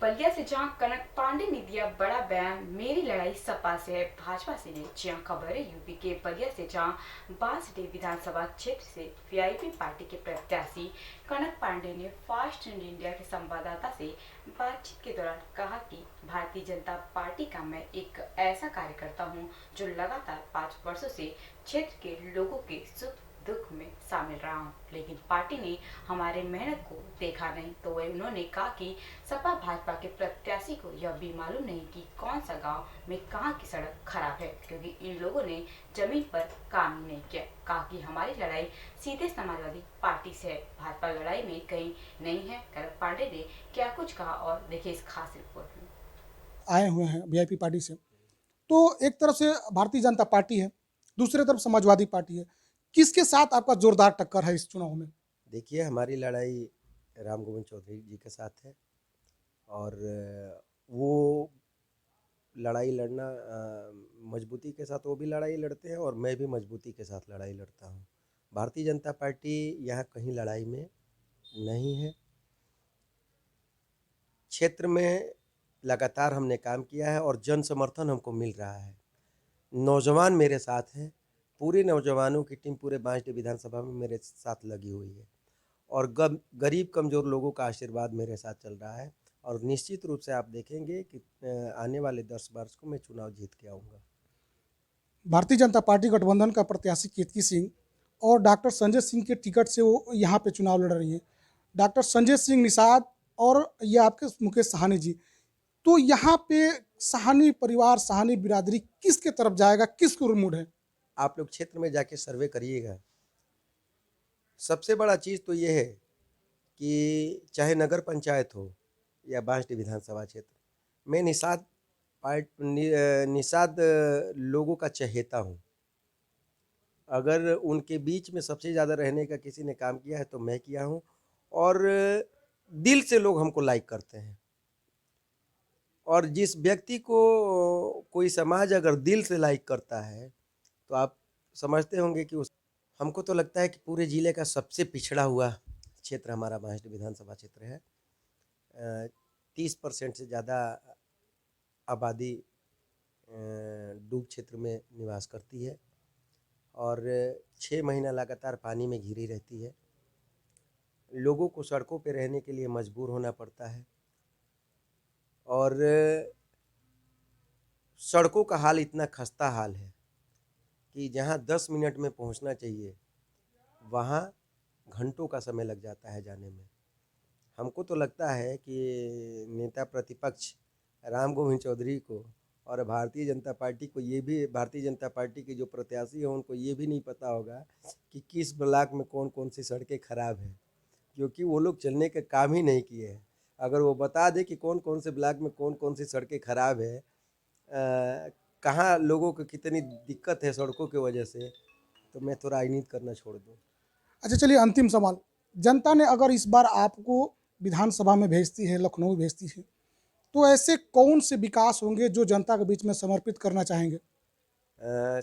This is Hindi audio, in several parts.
बलिया से जहां कनक पांडे ने दिया बड़ा बयान, मेरी लड़ाई सपा से है भाजपा से नहीं। जहां खबर है यूपी के बलिया से, जहां बांसडीह विधानसभा क्षेत्र से वीआईपी पार्टी के प्रत्याशी कनक पांडे ने फास्ट इंडिया के संवाददाता से बातचीत के दौरान कहा कि भारतीय जनता पार्टी का मैं एक ऐसा कार्यकर्ता हूं जो लगातार 5 वर्षों से क्षेत्र के लोगों के सुख दुख में शामिल रहा हूं, लेकिन पार्टी ने हमारे मेहनत को देखा नहीं। तो वह उन्होंने कहा कि सपा भाजपा के प्रत्याशी को यह भी मालूम नहीं कि कौन सा गांव में कहां की सड़क खराब है, क्योंकि इन लोगों ने जमीन पर काम ही नहीं किया। कहा कि हमारी लड़ाई सीधे समाजवादी पार्टी से है, भाजपा लड़ाई में कहीं नहीं है। कनक पांडे ने क्या कुछ कहा, और देखिए इस खास रिपोर्ट में। आए हुए हैं वीआईपी पार्टी से। तो एक तरफ से भारतीय जनता पार्टी है, दूसरी तरफ समाजवादी पार्टी है। किसके साथ आपका जोरदार टक्कर है इस चुनाव में? देखिए, हमारी लड़ाई राम गोविंद चौधरी जी के साथ है और वो लड़ाई लड़ना मजबूती के साथ वो भी लड़ाई लड़ते हैं और मैं भी मजबूती के साथ लड़ाई लड़ता हूँ। भारतीय जनता पार्टी यहाँ कहीं लड़ाई में नहीं है। क्षेत्र में लगातार हमने काम किया है और जन समर्थन हमको मिल रहा है। नौजवान मेरे साथ हैं, पूरे नौजवानों की टीम पूरे बांसडीह विधानसभा में मेरे साथ लगी हुई है और गरीब कमज़ोर लोगों का आशीर्वाद मेरे साथ चल रहा है और निश्चित रूप से आप देखेंगे कि आने वाले 10 वर्ष को मैं चुनाव जीत के आऊँगा। भारतीय जनता पार्टी गठबंधन का प्रत्याशी केतकी सिंह और डॉक्टर संजय सिंह के टिकट से वो यहाँ पे चुनाव लड़ रही हैं। डॉक्टर संजय सिंह निषाद और ये आपके मुकेश साहनी जी। तो यहाँ पे साहनी परिवार, साहनी बिरादरी किसके तरफ जाएगा, किसको रिमूव है? आप लोग क्षेत्र में जाके सर्वे करिएगा। सबसे बड़ा चीज़ तो ये है कि चाहे नगर पंचायत हो या बांसडीह विधानसभा क्षेत्र, मैं निषाद लोगों का चहेता हूँ। अगर उनके बीच में सबसे ज़्यादा रहने का किसी ने काम किया है तो मैं किया हूँ और दिल से लोग हमको लाइक करते हैं और जिस व्यक्ति को कोई समाज अगर दिल से लाइक करता है तो आप समझते होंगे कि उस हमको तो लगता है कि पूरे ज़िले का सबसे पिछड़ा हुआ क्षेत्र हमारा बांसडीह विधानसभा क्षेत्र है। 30% से ज़्यादा आबादी डूब क्षेत्र में निवास करती है और 6 महीना लगातार पानी में घिरी रहती है। लोगों को सड़कों पे रहने के लिए मजबूर होना पड़ता है और सड़कों का हाल इतना खस्ता हाल है कि जहाँ 10 मिनट में पहुँचना चाहिए, वहाँ घंटों का समय लग जाता है जाने में। हमको तो लगता है कि नेता प्रतिपक्ष राम गोविंद चौधरी को और भारतीय जनता पार्टी को भारतीय जनता पार्टी के जो प्रत्याशी हैं उनको ये भी नहीं पता होगा कि किस ब्लॉक में कौन कौन सी सड़कें खराब हैं, क्योंकि वो लोग चलने का काम ही नहीं किए हैं। अगर वो बता दे कि कौन कौन से ब्लॉक में कौन कौन सी सड़कें खराब है, कहाँ लोगों को कितनी दिक्कत है सड़कों की वजह से, तो मैं तो राजनीति करना छोड़ दूँ। अच्छा, चलिए अंतिम सवाल। जनता ने अगर इस बार आपको विधानसभा में भेजती है, लखनऊ भेजती है, तो ऐसे कौन से विकास होंगे जो जनता के बीच में समर्पित करना चाहेंगे?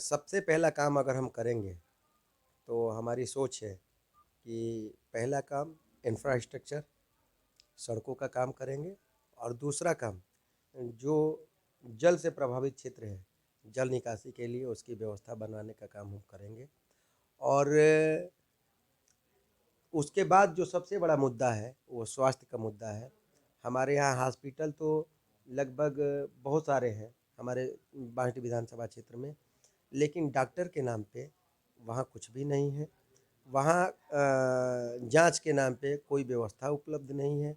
सबसे पहला काम अगर हम करेंगे तो हमारी सोच है कि पहला काम इंफ्रास्ट्रक्चर, सड़कों का काम करेंगे और दूसरा काम जो जल से प्रभावित क्षेत्र है, जल निकासी के लिए उसकी व्यवस्था बनाने का काम हम करेंगे और उसके बाद जो सबसे बड़ा मुद्दा है वो स्वास्थ्य का मुद्दा है। हमारे यहाँ हॉस्पिटल तो लगभग बहुत सारे हैं हमारे बांसडीह विधानसभा क्षेत्र में, लेकिन डॉक्टर के नाम पे वहाँ कुछ भी नहीं है। वहाँ जांच के नाम पे कोई व्यवस्था उपलब्ध नहीं है।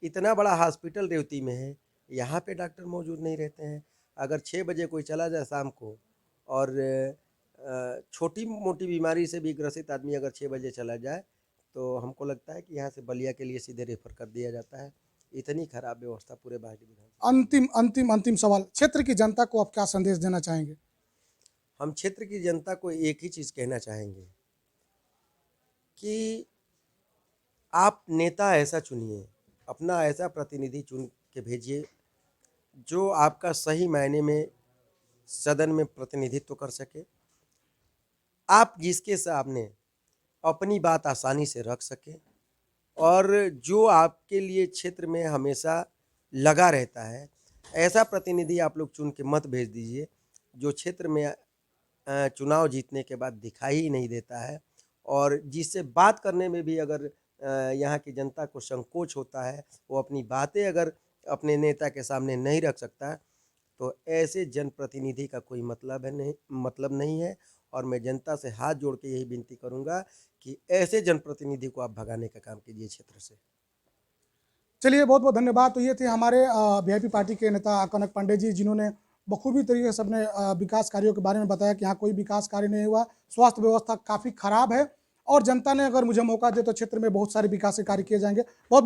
इतना बड़ा हॉस्पिटल रेवती में है, यहाँ पे डॉक्टर मौजूद नहीं रहते हैं। अगर 6 बजे कोई चला जाए शाम को और छोटी मोटी बीमारी से भी ग्रसित आदमी अगर 6 बजे चला जाए तो हमको लगता है कि यहाँ से बलिया के लिए सीधे रेफर कर दिया जाता है। इतनी खराब व्यवस्था पूरे बांसडीह विधानसभा। अंतिम सवाल। क्षेत्र की जनता को आप क्या संदेश देना चाहेंगे? हम क्षेत्र की जनता को एक ही चीज़ कहना चाहेंगे कि आप नेता ऐसा चुनिए, अपना ऐसा प्रतिनिधि चुन के भेजिए जो आपका सही मायने में सदन में प्रतिनिधित्व कर सके। आप जिसके सामने अपनी बात आसानी से रख सकें और जो आपके लिए क्षेत्र में हमेशा लगा रहता है, ऐसा प्रतिनिधि आप लोग चुन के मत भेज दीजिए जो क्षेत्र में चुनाव जीतने के बाद दिखाई ही नहीं देता है और जिससे बात करने में भी अगर यहाँ की जनता को संकोच होता है, वो अपनी बातें अगर अपने नेता के सामने नहीं रख सकता, तो ऐसे जनप्रतिनिधि का कोई मतलब नहीं है। और मैं जनता से हाथ जोड़ के यही विनती करूँगा कि ऐसे जनप्रतिनिधि को आप भगाने का काम कीजिए क्षेत्र से। चलिए, बहुत बहुत धन्यवाद। तो ये थे हमारे वीआईपी पार्टी के नेता कनक पांडे जी, जिन्होंने बखूबी तरीके से अपने विकास कार्यों के बारे में बताया कि यहाँ कोई विकास कार्य नहीं हुआ, स्वास्थ्य व्यवस्था काफ़ी खराब है और जनता ने अगर मुझे मौका दे तो क्षेत्र में बहुत सारे विकास के कार्य किए जाएंगे। बहुत